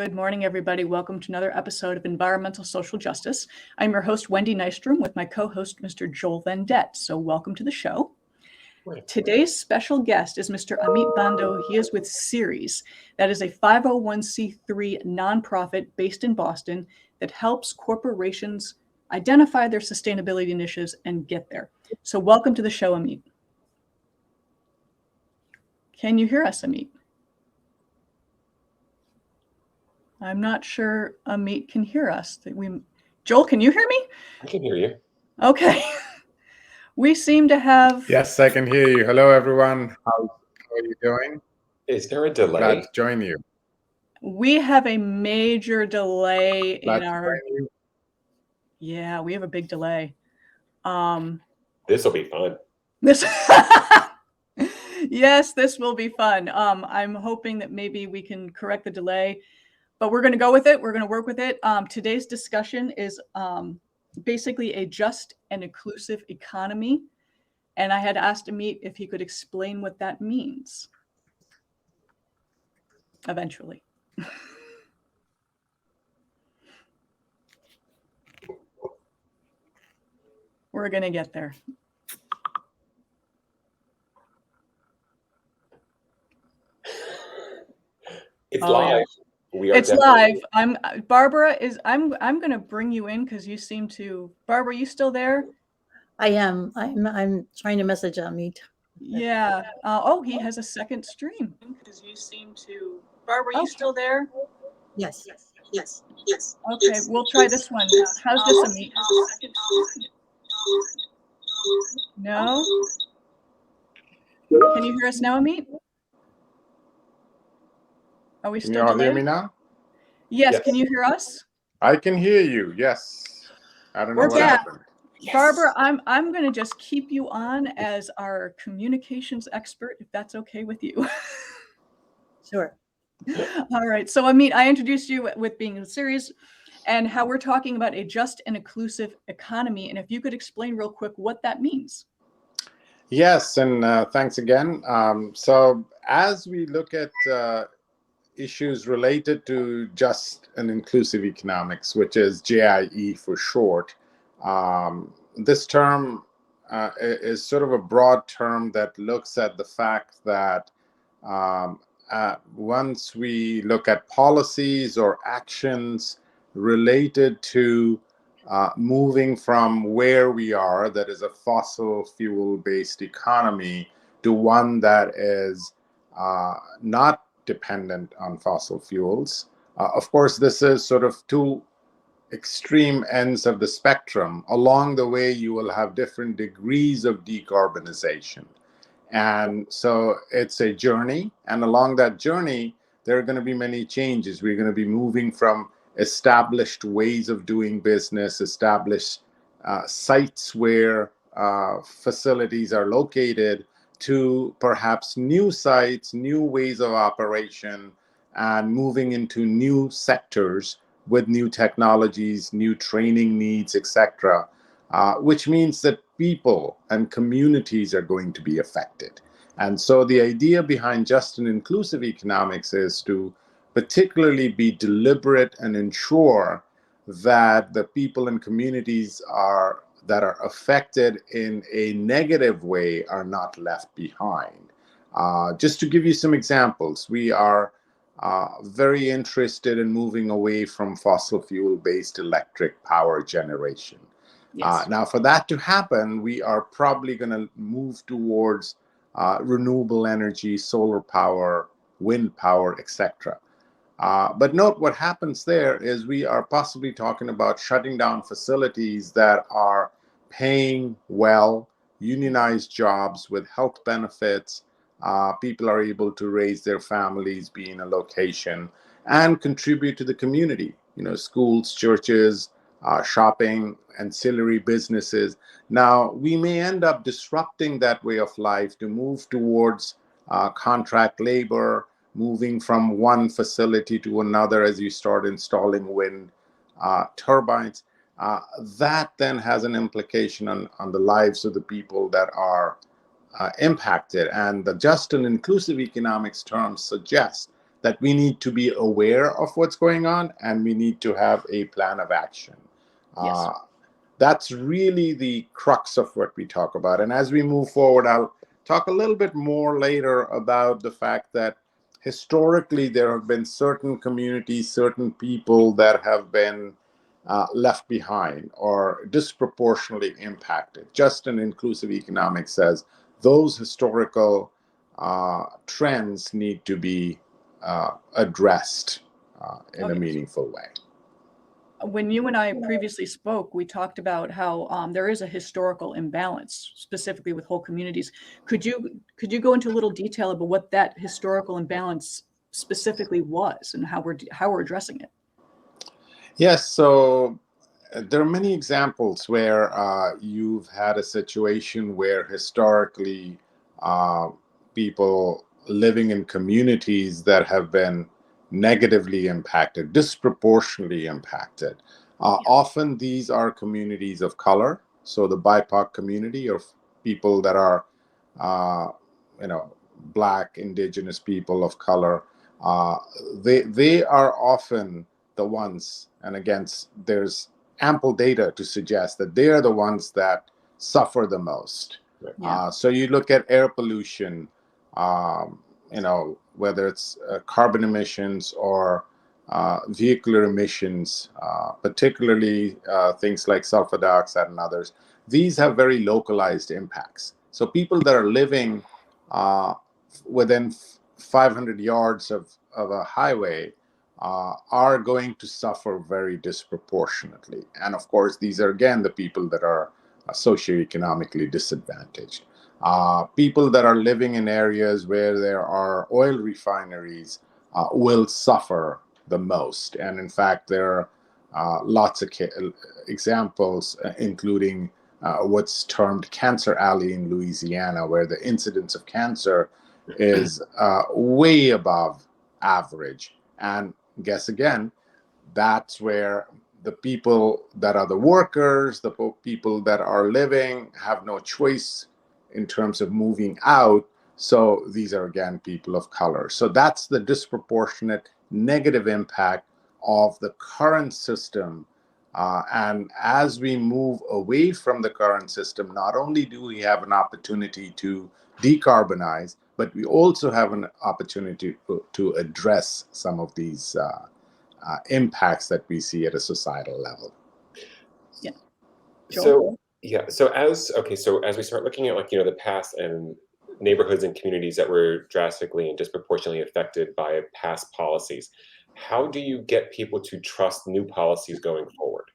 Good morning, everybody. Welcome to another episode of Environmental Social Justice. I'm your host, Wendy Nystrom, with my co-host, Mr. 𝐤𝐿𝐵𝐵𝐷𝐿𝐵. So welcome to the show. Today's special guest is Mr. Amit Bando. He is with Ceres. That is a 501c3 nonprofit based in Boston that helps corporations identify their sustainability initiatives and get there. So welcome to the show, Amit. Can you hear us, Amit? I'm not sure Amit can hear us. Joel, can you hear me? I can hear you. Okay. We seem to have... Yes, I can hear you. Hello, everyone. How are you doing? Is there a delay? Glad to join you. We have a major delay Glad in to our... join you. Yeah, we have a big delay. This will be fun. Yes, this will be fun. I'm hoping that maybe we can correct the delay, but we're going to go with it. We're going to work with it. Today's discussion is basically a just and inclusive economy. And I had asked Amit if he could explain what that means. Eventually. We're going to get there. It's live. Yeah. It's live. Barbara is I'm going to bring you in because you seem to... Barbara, you still there? I am. I'm trying to message Amit. Yeah. Oh, he has a second stream because you seem to... Barbara, you still there? Yes. Okay, we'll try this one. How's this, Amit? No? Can you hear us now, Amit? Are we still Can you all hear delayed? me now? Yes. Can you hear us? I can hear you. Yes. I don't know what happened. Yes. Barbara, I'm going to just keep you on as our communications expert, if that's okay with you. Sure. All right. So, Amit, I introduced you with being in Ceres and how we're talking about a just and inclusive economy. And if you could explain real quick what that means. Yes, and thanks again. So as we look at issues related to just and inclusive economics, which is JIE for short, this term is sort of a broad term that looks at the fact that once we look at policies or actions related to moving from where we are, that is a fossil fuel-based economy, to one that is not dependent on fossil fuels. Of course, this is sort of two extreme ends of the spectrum. Along the way, you will have different degrees of decarbonization. And so it's a journey. And along that journey, there are going to be many changes. We're going to be moving from established ways of doing business, established sites where facilities are located, to perhaps new sites, new ways of operation, and moving into new sectors with new technologies, new training needs, etc., which means that people and communities are going to be affected. And so the idea behind just and inclusive economics is to particularly be deliberate and ensure that the people and communities that are affected in a negative way are not left behind. Just to give you some examples, we are very interested in moving away from fossil fuel-based electric power generation. Yes. Now, for that to happen, we are probably going to move towards renewable energy, solar power, wind power, etc. But note what happens there is we are possibly talking about shutting down facilities that are paying well, unionized jobs with health benefits. People are able to raise their families, be in a location, and contribute to the community. You know, schools, churches, shopping, ancillary businesses. Now, we may end up disrupting that way of life to move towards contract labor, moving from one facility to another as you start installing wind turbines. That then has an implication on the lives of the people that are impacted. And the just and inclusive economics terms suggest that we need to be aware of what's going on, and we need to have a plan of action. Yes. That's really the crux of what we talk about. And as we move forward, I'll talk a little bit more later about the fact that historically there have been certain communities, certain people that have been left behind or disproportionately impacted. Just and Inclusive Economics says those historical trends need to be addressed in a meaningful way. When you and I previously spoke, we talked about how there is a historical imbalance, specifically with whole communities. Could you go into a little detail about what that historical imbalance specifically was and how we're addressing it? Yes, so there are many examples where you've had a situation where historically people living in communities that have been negatively impacted, disproportionately impacted. Often these are communities of color, so the BIPOC community of people that are, Black, indigenous people of color. They are often the ones, and again, there's ample data to suggest that they are the ones that suffer the most. So you look at air pollution, whether it's carbon emissions or vehicular emissions, particularly things like sulfur dioxide and others. These have very localized impacts. So people that are living within 500 yards of a highway are going to suffer very disproportionately. And of course, these are, again, the people that are socioeconomically disadvantaged. People that are living in areas where there are oil refineries will suffer the most. And in fact, there are lots of examples, including what's termed Cancer Alley in Louisiana, where the incidence of cancer is way above average. And guess again, that's where the people that are the workers, the people that are living, have no choice in terms of moving out. So these are, again, people of color. So that's the disproportionate negative impact of the current system. And as we move away from the current system, not only do we have an opportunity to decarbonize, but we also have an opportunity to address some of these impacts that we see at a societal level. Yeah. So as we start looking at the past and neighborhoods and communities that were drastically and disproportionately affected by past policies, how do you get people to trust new policies going forward,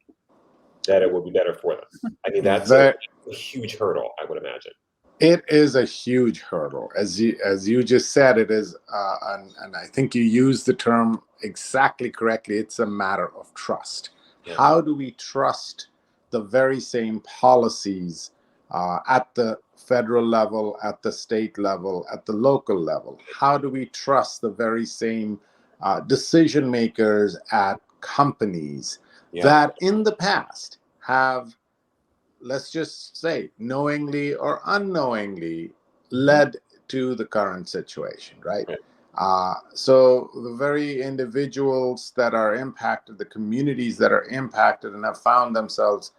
that it will be better for them? I mean, that's a huge hurdle, I would imagine. It is a huge hurdle. As you just said, it is, and I think you used the term exactly correctly. It's a matter of trust. Yeah. How do we trust the very same policies at the federal level, at the state level, at the local level? How do we trust the very same decision makers at companies that in the past have, let's just say, knowingly or unknowingly led to the current situation, right? So the very individuals that are impacted, the communities that are impacted and have found themselves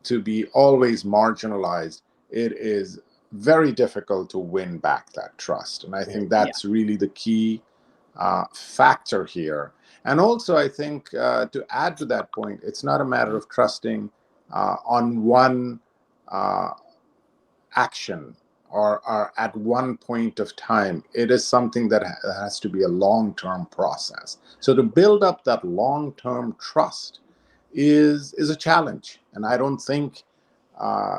to be always marginalized, it is very difficult to win back that trust. And I think that's really the key factor here. And also, I think to add to that point, it's not a matter of trusting on one action or at one point of time. It is something that has to be a long-term process. So to build up that long-term trust is a challenge. And I don't think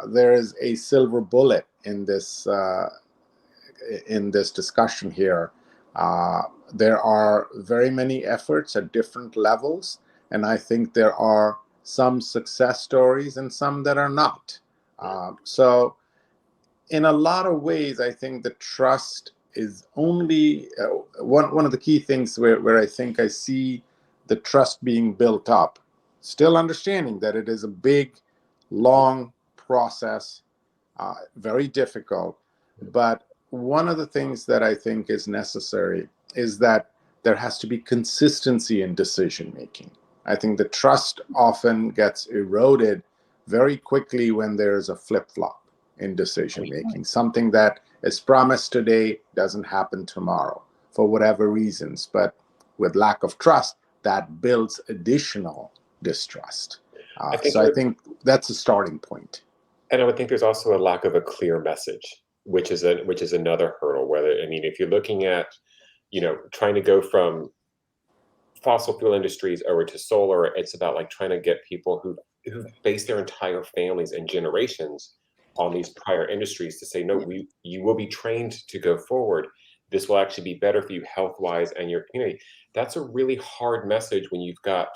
there is a silver bullet in this discussion here. There are very many efforts at different levels, and I think there are some success stories and some that are not. So in a lot of ways, I think the trust is only one of the key things where I think I see the trust being built up, still understanding that it is a big, long process, very difficult. But one of the things that I think is necessary is that there has to be consistency in decision making. I think the trust often gets eroded very quickly when there's a flip-flop in decision making. Something that is promised today doesn't happen tomorrow for whatever reasons, but with lack of trust, that builds additional distrust. I think that's a starting point. And I would think there's also a lack of a clear message, which is another hurdle. If you're looking at, trying to go from fossil fuel industries over to solar, it's about like trying to get people who base their entire families and generations on these prior industries to say, no, you will be trained to go forward. This will actually be better for you health-wise and your community. That's a really hard message when you've got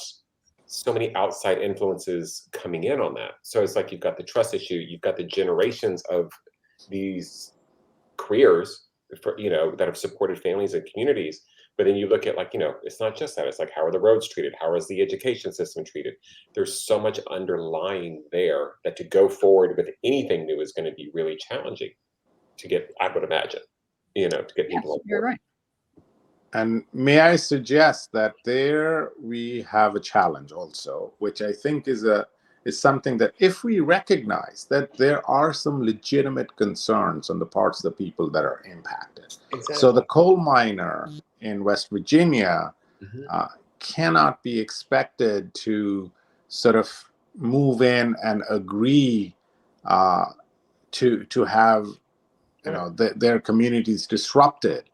so many outside influences coming in on that. So it's like you've got the trust issue, you've got the generations of these careers that have supported families and communities. But then you look at it's not just that. It's like, how are the roads treated? How is the education system treated? There's so much underlying there that to go forward with anything new is going to be really challenging to get, I would imagine, to get people on board. You're right. And may I suggest that there we have a challenge also, which I think is something that if we recognize that there are some legitimate concerns on the parts of the people that are impacted. Exactly. So the coal miner in West Virginia cannot be expected to sort of move in and agree to have their communities disrupted.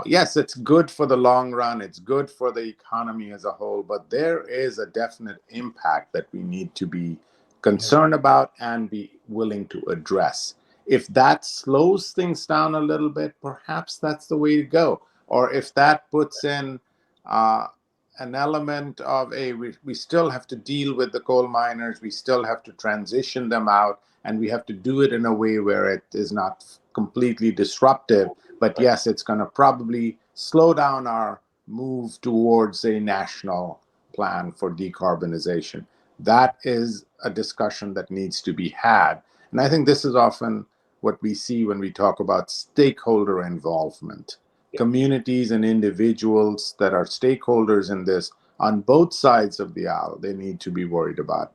Yes, it's good for the long run. It's good for the economy as a whole, but there is a definite impact that we need to be concerned about and be willing to address. If that slows things down a little bit, perhaps that's the way to go. Or if that puts in an element of we still have to deal with the coal miners, we still have to transition them out, and we have to do it in a way where it is not completely disruptive. But yes, it's going to probably slow down our move towards a national plan for decarbonization. That is a discussion that needs to be had. And I think this is often what we see when we talk about stakeholder involvement. Communities and individuals that are stakeholders in this on both sides of the aisle, they need to be worried about,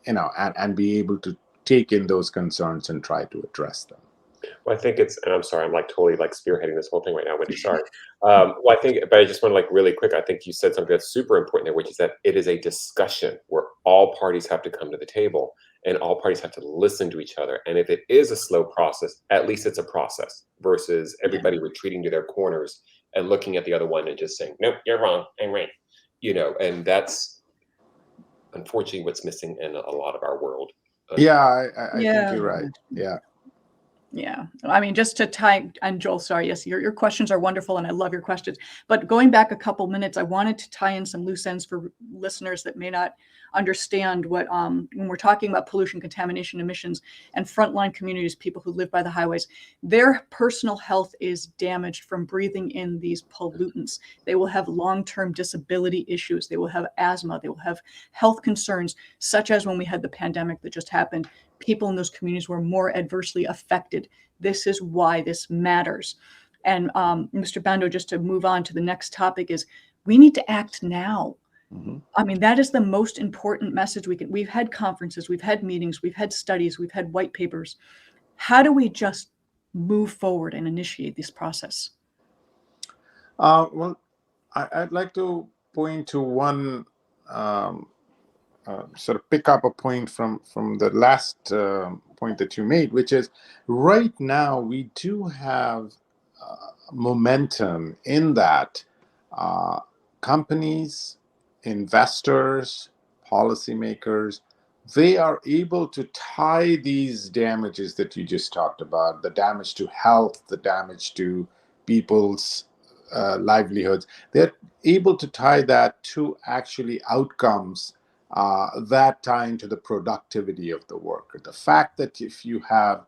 and be able to take in those concerns and try to address them. Well, I think and I'm sorry, I'm totally spearheading this whole thing right now, Wendy, sorry. But I just want to really quick, I think you said something that's super important there, which is that it is a discussion where all parties have to come to the table and all parties have to listen to each other. And if it is a slow process, at least it's a process versus everybody retreating to their corners and looking at the other one and just saying, nope, you're wrong, I'm right. And that's unfortunately what's missing in a lot of our world. I think you're right. Yeah. Just to tie, and Joel, sorry, yes, your questions are wonderful and I love your questions. But going back a couple minutes, I wanted to tie in some loose ends for listeners that may not understand what, when we're talking about pollution, contamination, emissions, and frontline communities, people who live by the highways, their personal health is damaged from breathing in these pollutants. They will have long-term disability issues. They will have asthma. They will have health concerns, such as when we had the pandemic that just happened. People in those communities were more adversely affected. This is why this matters. And Mr. Bando, just to move on to the next topic, is we need to act now. That is the most important message we've had conferences, we've had meetings, we've had studies, we've had white papers. How do we just move forward and initiate this process? Well, I'd like to point to one, sort of pick up a point from the last point that you made, which is right now we do have momentum in that companies, investors, policymakers, they are able to tie these damages that you just talked about, the damage to health, the damage to people's livelihoods, they're able to tie that to actually outcomes that tie into the productivity of the worker. The fact that if you have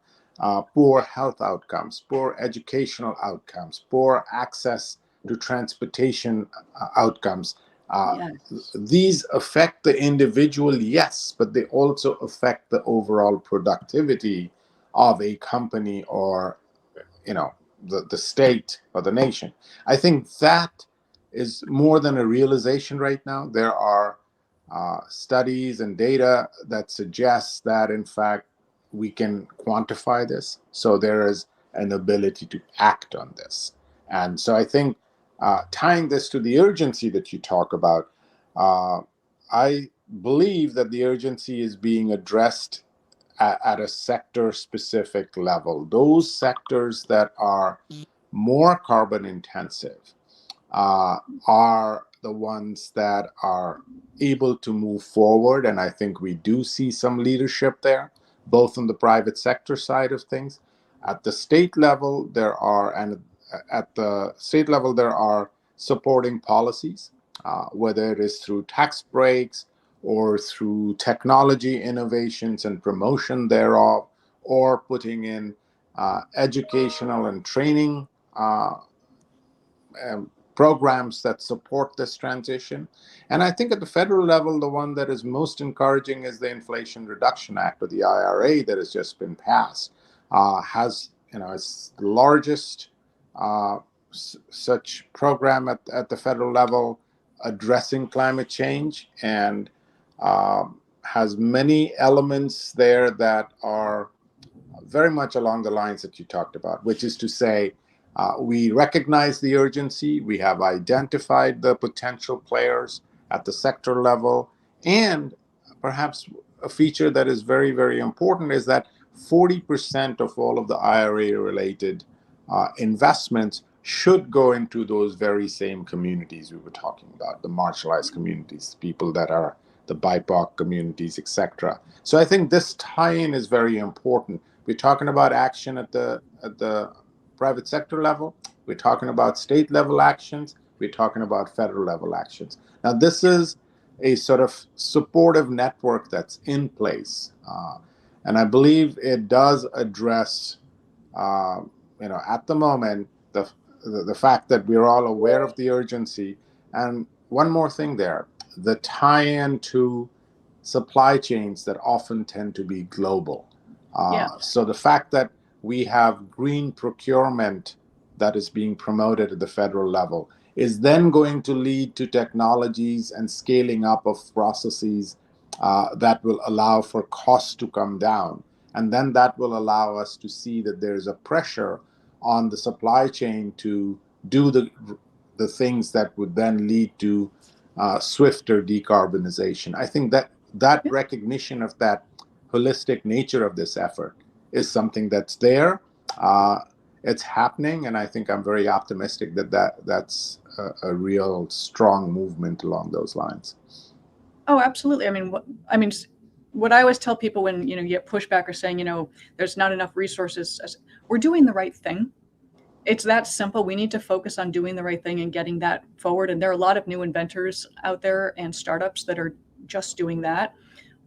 poor health outcomes, poor educational outcomes, poor access to transportation outcomes, these affect the individual, yes, but they also affect the overall productivity of a company or, the state or the nation. I think that is more than a realization right now. There are studies and data that suggests that, in fact, we can quantify this. So there is an ability to act on this. And so I think tying this to the urgency that you talk about, I believe that the urgency is being addressed at a sector-specific level. Those sectors that are more carbon intensive are the ones that are able to move forward. And I think we do see some leadership there, both on the private sector side of things. At the state level, there are supporting policies, whether it is through tax breaks or through technology innovations and promotion thereof, or putting in educational and training programs that support this transition. And I think at the federal level, the one that is most encouraging is the Inflation Reduction Act, or the IRA, that has just been passed. It's the largest such program at the federal level addressing climate change, and has many elements there that are very much along the lines that you talked about, which is to say, we recognize the urgency, we have identified the potential players at the sector level, and perhaps a feature that is very, very important is that 40% of all of the IRA-related investments should go into those very same communities we were talking about, the marginalized communities, people that are the BIPOC communities, etc. So I think this tie-in is very important. We're talking about action at the private sector level. We're talking about state level actions. We're talking about federal level actions. Now, this is a sort of supportive network that's in place. And I believe it does address, at the moment, the fact that we're all aware of the urgency. And one more thing there, the tie-in to supply chains that often tend to be global. So the fact that we have green procurement that is being promoted at the federal level is then going to lead to technologies and scaling up of processes that will allow for costs to come down. And then that will allow us to see that there's a pressure on the supply chain to do the things that would then lead to swifter decarbonization. I think that recognition of that holistic nature of this effort is something that's there. It's happening, and I think I'm very optimistic that's a real strong movement along those lines. Oh, absolutely. What I always tell people when you get pushback or saying there's not enough resources, we're doing the right thing. It's that simple. We need to focus on doing the right thing and getting that forward. And there are a lot of new inventors out there and startups that are just doing that.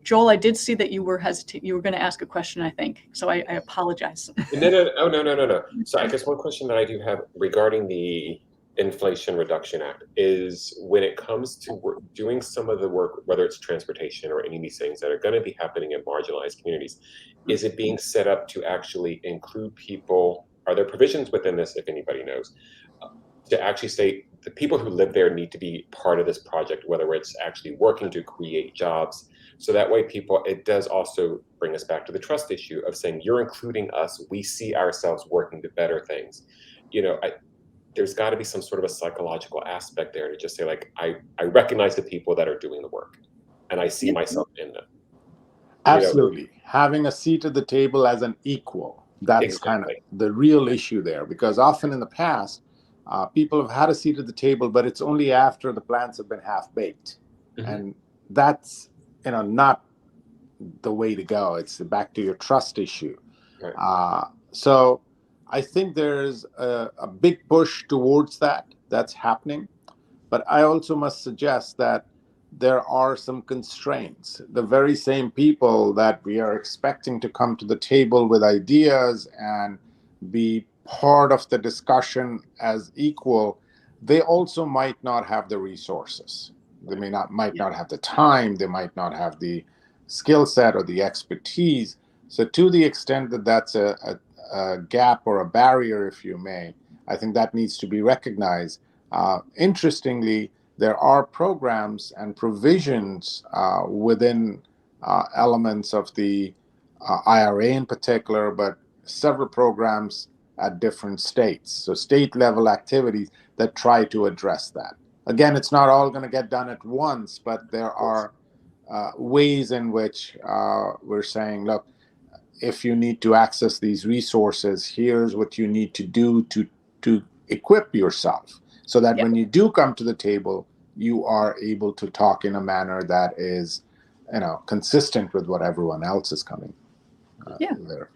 Joel, I did see that you were hesitant. You were going to ask a question, I think. So I apologize. No. Oh, no. So I guess one question that I do have regarding the Inflation Reduction Act is when it comes to doing some of the work, whether it's transportation or any of these things that are going to be happening in marginalized communities, is it being set up to actually include people? Are there provisions within this, if anybody knows, to actually say the people who live there need to be part of this project, whether it's actually working to create jobs? So that way it does also bring us back to the trust issue of saying, you're including us, we see ourselves working to better things. There's got to be some sort of a psychological aspect there to just say, like, I recognize the people that are doing the work and I see myself in them. Absolutely. Having a seat at the table as an equal, that's Exactly. kind of the real issue there, because often in the past, people have had a seat at the table, but it's only after the plans have been half-baked. Mm-hmm. And that's not the way to go. It's back to your trust issue. Right. So I think there's a big push towards that's happening. But I also must suggest that there are some constraints. The very same people that we are expecting to come to the table with ideas and be part of the discussion as equal, they also might not have the resources. They might not have the time, they might not have the skill set or the expertise. So to the extent that that's a a gap or a barrier, if you may. I think that needs to be recognized. Interestingly, there are programs and provisions within elements of the IRA in particular, but several programs at different states. So state level activities that try to address that. Again, it's not all going to get done at once, but there are ways in which we're saying, look, if you need to access these resources, here's what you need to do to equip yourself so that when you do come to the table, you are able to talk in a manner that is, consistent with what everyone else is coming there.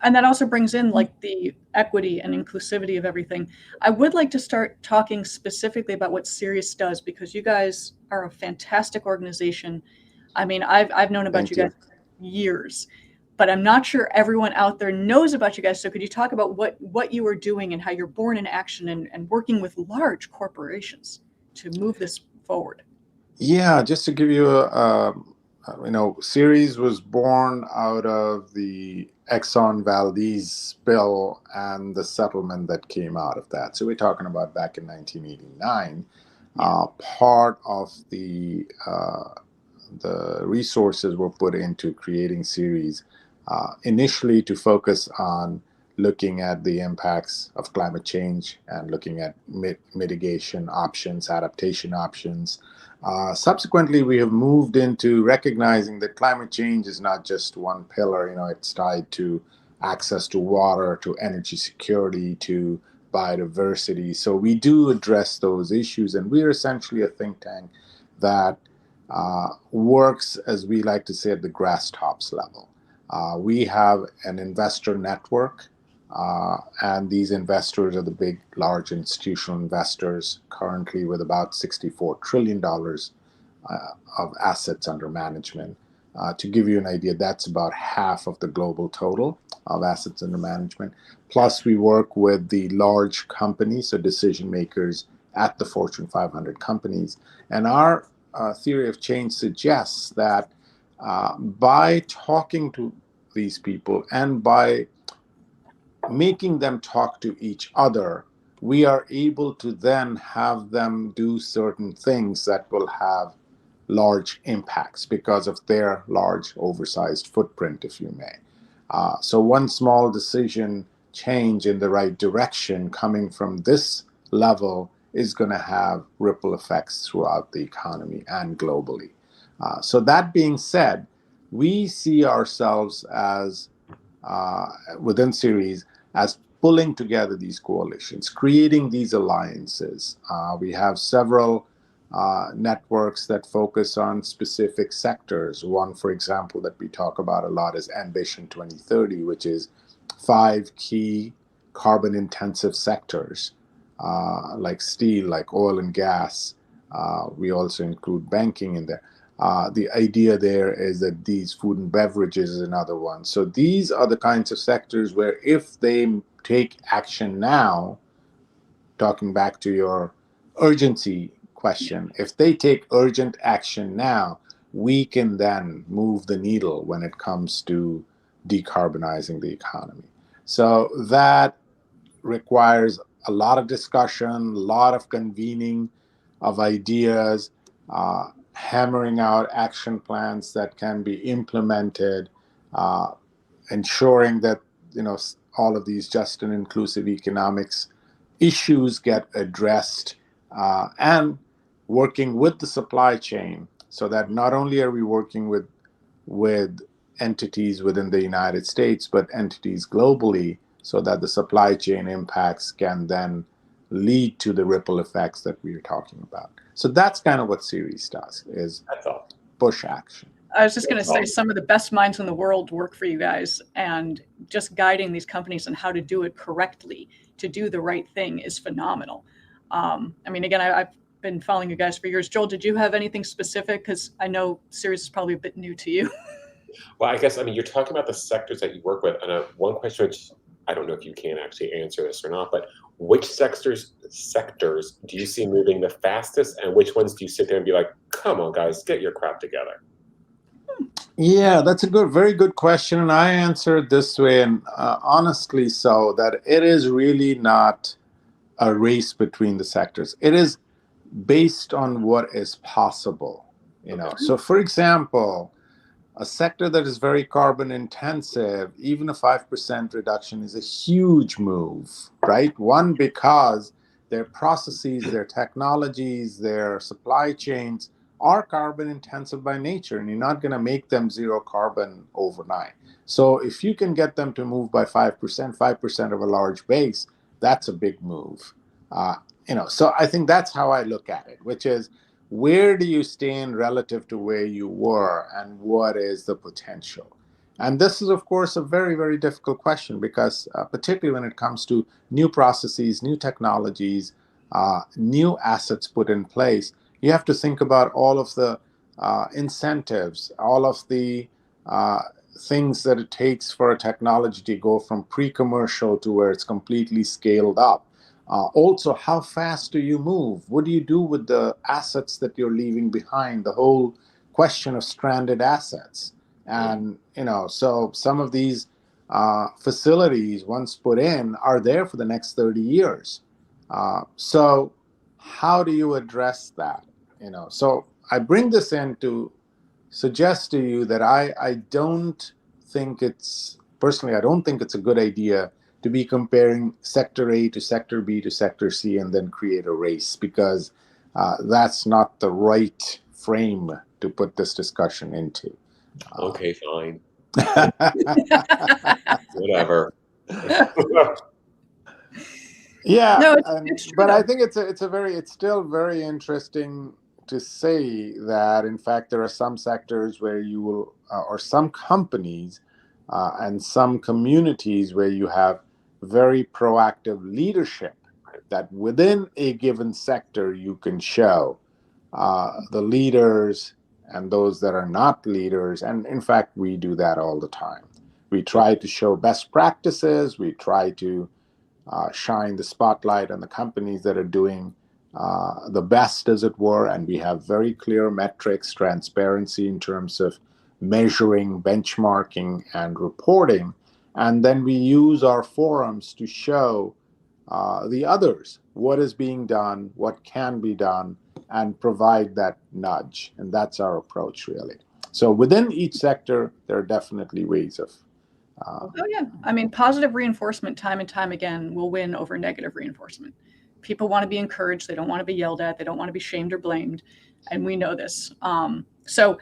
And that also brings in like the equity and inclusivity of everything. I would like to start talking specifically about what Ceres does, because you guys are a fantastic organization. I mean, I've known about you guys for years, but I'm not sure everyone out there knows about you guys. So could you talk about what you are doing and how you're born in action and working with large corporations to move this forward? Yeah, just to give you Ceres was born out of the 𝐂𝐥𝐮𝐬𝐲𝐷 spill and the settlement that came out of that. So we're talking about back in 1989. Part of the resources were put into creating Ceres initially to focus on looking at the impacts of climate change and looking at mitigation options, adaptation options. Subsequently, we have moved into recognizing that climate change is not just one pillar. It's tied to access to water, to energy security, to biodiversity. So we do address those issues, and we're essentially a think tank that works, as we like to say, at the grass tops level. We have an investor network, and these investors are the big, large institutional investors, currently with about $64 trillion of assets under management. To give you an idea, that's about half of the global total of assets under management. Plus, we work with the large companies, so decision makers at the Fortune 500 companies. And our theory of change suggests that by talking to these people and by making them talk to each other, we are able to then have them do certain things that will have large impacts because of their large oversized footprint, if you may. So one small decision change in the right direction coming from this level is going to have ripple effects throughout the economy and globally. So that being said, we see ourselves as, within Ceres, as pulling together these coalitions, creating these alliances. We have several networks that focus on specific sectors. One, for example, that we talk about a lot is Ambition 2030, which is 5 key carbon-intensive sectors, like steel, like oil and gas. We also include banking in there. The idea there is that these food and beverages is another one. So these are the kinds of sectors where if they take action now, talking back to your urgency question, if they take urgent action now, we can then move the needle when it comes to decarbonizing the economy. So that requires a lot of discussion, a lot of convening of ideas, hammering out action plans that can be implemented, ensuring that all of these just and inclusive economics issues get addressed, and working with the supply chain so that not only are we working with entities within the United States, but entities globally, so that the supply chain impacts can then lead to the ripple effects that we are talking about. So that's kind of what Ceres does, is push action. I was just going to say, some of the best minds in the world work for you guys, and just guiding these companies on how to do it correctly, to do the right thing, is phenomenal. I mean, again, I've been following you guys for years. Joel, did you have anything specific? Because I know Ceres is probably a bit new to you. Well, I guess, you're talking about the sectors that you work with, and one question which I don't know if you can actually answer this or not, but which sectors do you see moving the fastest, and which ones do you sit there and be like, come on, guys, get your crap together? Yeah, that's a very good question. And I answer it this way, and honestly, so that it is really not a race between the sectors. It is based on what is possible. So for example, a sector that is very carbon intensive, even a 5% reduction is a huge move, right? One, because their processes, their technologies, their supply chains are carbon intensive by nature, and you're not going to make them zero carbon overnight. So if you can get them to move by 5%, 5% of a large base, that's a big move. So I think that's how I look at it, which is, where do you stand relative to where you were, and what is the potential? And this is, of course, a very, very difficult question, because particularly when it comes to new processes, new technologies, new assets put in place, you have to think about all of the incentives, all of the things that it takes for a technology to go from pre-commercial to where it's completely scaled up. Also, how fast do you move? What do you do with the assets that you're leaving behind? The whole question of stranded assets. And, so some of these facilities, once put in, are there for the next 30 years. So how do you address that? So I bring this in to suggest to you that I don't think it's a good idea to be comparing sector A to sector B to sector C and then create a race, because that's not the right frame to put this discussion into. Okay, fine. Whatever. Yeah, No, it's true, but though. I think it's still very interesting to say that, in fact, there are some sectors where you will, or some companies and some communities where you have very proactive leadership, that within a given sector you can show the leaders and those that are not leaders. And in fact, we do that all the time. We try to show best practices. We try to shine the spotlight on the companies that are doing the best, as it were, and we have very clear metrics, transparency in terms of measuring, benchmarking, and reporting. And then we use our forums to show the others what is being done, what can be done, and provide that nudge. And that's our approach, really. So within each sector, there are definitely ways of Oh, yeah. I mean, positive reinforcement time and time again will win over negative reinforcement. People want to be encouraged. They don't want to be yelled at. They don't want to be shamed or blamed. And we know this. So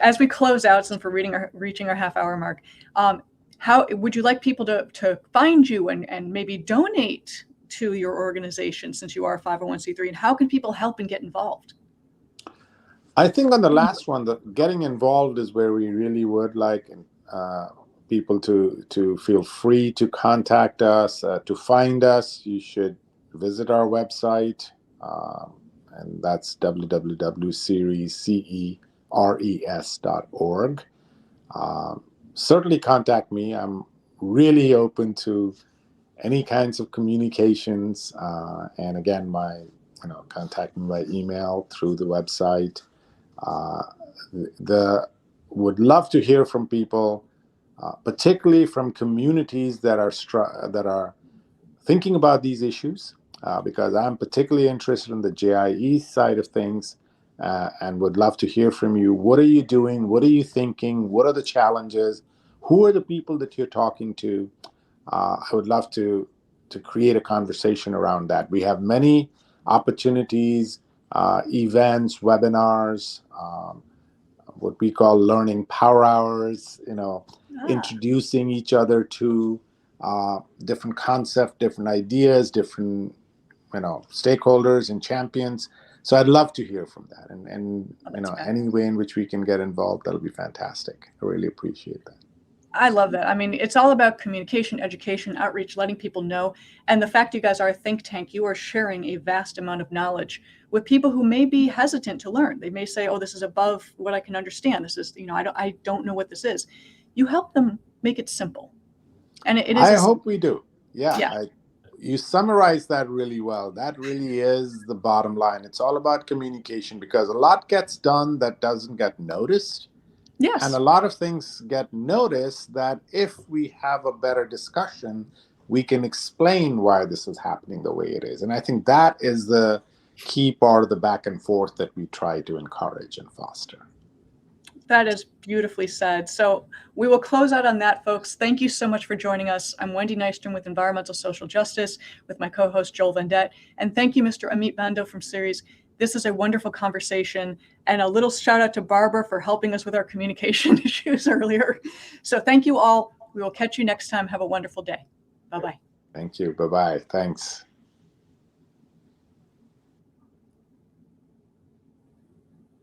as we close out, since we're reaching our half-hour mark, how would you like people to find you and maybe donate to your organization, since you are a 501c3? And how can people help and get involved? I think on the last one, the getting involved is where we really would like people to feel free to contact us. To find us, you should visit our website, and that's www.ceres.org. Certainly contact me. I'm really open to any kinds of communications. And again, contact me by email, through the website. Would love to hear from people, particularly from communities that are thinking about these issues, because I'm particularly interested in the JIE side of things, and would love to hear from you. What are you doing? What are you thinking? What are the challenges? Who are the people that you're talking to? I would love to create a conversation around that. We have many opportunities, events, webinars, what we call learning power hours, introducing each other to different concepts, different ideas, different, stakeholders and champions. So I'd love to hear from that. And any way in which we can get involved, that'll be fantastic. I really appreciate that. I love that. I mean, it's all about communication, education, outreach, letting people know. And the fact you guys are a think tank, you are sharing a vast amount of knowledge with people who may be hesitant to learn. They may say, oh, this is above what I can understand. This is, I don't know what this is. You help them make it simple. And it is. I hope we do. Yeah. you summarize that really well. That really is the bottom line. It's all about communication, because a lot gets done that doesn't get noticed. Yes. And a lot of things get noticed that if we have a better discussion, we can explain why this is happening the way it is. And I think that is the key part of the back and forth that we try to encourage and foster. That is beautifully said. So we will close out on that, folks. Thank you so much for joining us. I'm Wendy Nystrom with Environmental Social Justice with my co-host Joel Vendette. And thank you, Mr. Amit Bando from Ceres. This is a wonderful conversation, and a little shout out to Barbara for helping us with our communication issues earlier. So thank you all. We will catch you next time. Have a wonderful day. Bye-bye. Thank you. Bye-bye. Thanks.